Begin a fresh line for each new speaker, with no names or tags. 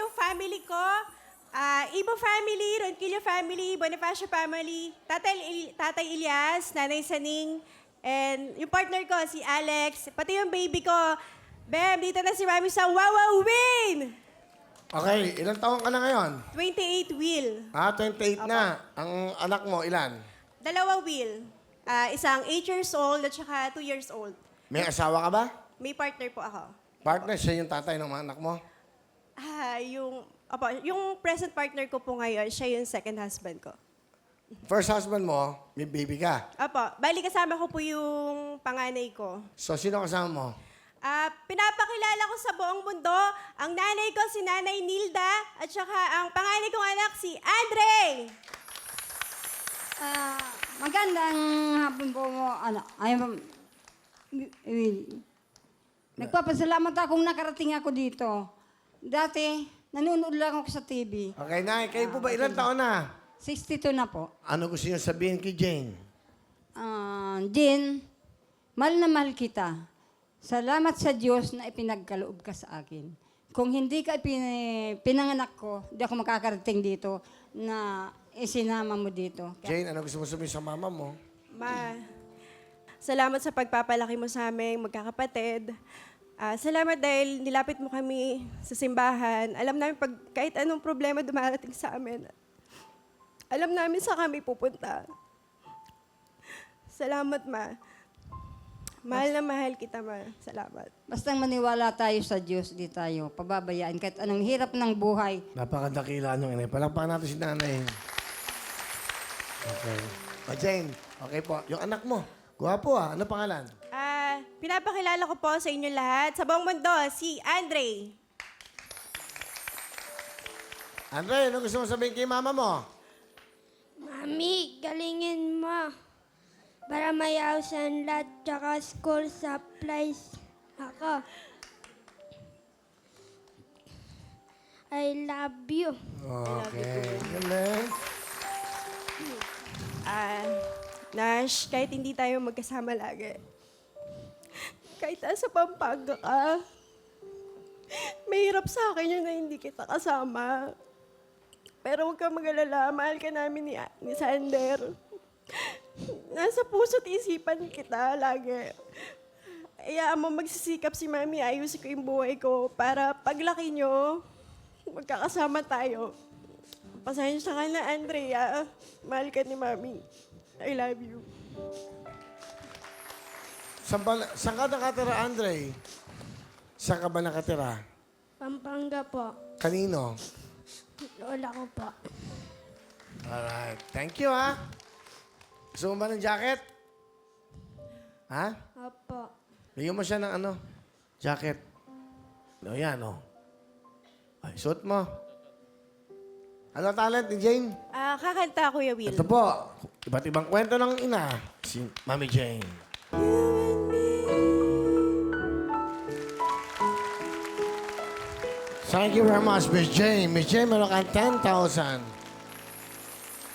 yung family ko, Ibo family, Ronquillo family, Bonifacio family, Tatay Elias, Nanay Saning, and yung partner ko, si Alex, pati yung baby ko. Bem, dito na si Mami sa Wawa Win!
Okay, ilang taon ka na ngayon?
28 Will.
28 na. Ang anak mo, ilan?
Dalawa Will. Isang 8 years old at saka 2 years old.
May asawa ka ba?
May partner po ako.
Partner, siya yung tatay ng mga anak mo?
Yung present partner ko po ngayon, siya yung second husband ko.
First husband mo, may baby ka.
Opo, bali kasama ko po yung panganay ko.
So, sino kasama mo?
Pinapakilala ko sa buong mundo, ang nanay ko si Nanay Nilda at saka ang panganay kong anak si Andre.
Magandang hapon po mo, Willie. Nagpapasalamat akong nakarating ako dito. Dati, nanonood lang ako sa TV.
Okay, Nay. Kayo po ba ilang taon na?
62 na po.
Ano gusto niyo sabihin kay Jane?
Jean, mahal na mahal kita. Salamat sa Diyos na ipinagkaloob ka sa akin. Kung hindi ka pinanganak ko, hindi ako makakarating dito na isinama mo dito.
Jane, ano gusto mo sabihin sa mama mo?
Ma, salamat sa pagpapalaki mo sa aming magkakapatid. Salamat dahil nilapit mo kami sa simbahan. Alam namin kahit anong problema dumarating sa amin, alam namin saan kami pupunta. Salamat, Ma. Mahal na mahal kita, Ma. Salamat.
Basta maniwala tayo sa Diyos, di tayo pababayaan. Kahit anong hirap ng buhay,
Napakadakila nung inay. Palakpakan natin si nanay. Okay. Jane, okay po. Yung anak mo, guwapo Ano pangalan?
Pinapakilala ko po sa inyo lahat, sa buong mundo, si Andre.
Andre, ano gusto mo sabihin kay mama mo?
Mami, galingin mo. Para may house and lot, tsaka school supplies ako. I love you.
Okay. Galing.
Nash, kahit hindi tayo magkasama lagi, kahit nasa Pampanga ka, mahirap sa akin yun na hindi kita kasama. Pero huwag kang mag-alala, mahal ka namin ni Sander. Nasa puso't isipan kita lagi. Hayaan mo magsisikap si Mami, ayusin ko yung buhay ko para paglaki nyo, magkakasama tayo. Pasensya ka na, Andrea. Mahal ka ni Mami. I love you.
Saan ka nakatira, Andre? Saan ka ba nakatira?
Pampanga po.
Kanino?
Lola ko po.
Alright. Thank you, Gusto mo ba ng jacket? Ha?
Opo.
Bigyan mo siya ng jacket. Yan, Ay, suot mo. Ano talent ni Jane?
Kakanta, Kuya Will.
Ito po, iba't ibang kwento ng ina, si Mami Jane. Thank you very much, Miss Jane. Miss Jane, meron kang 10,000.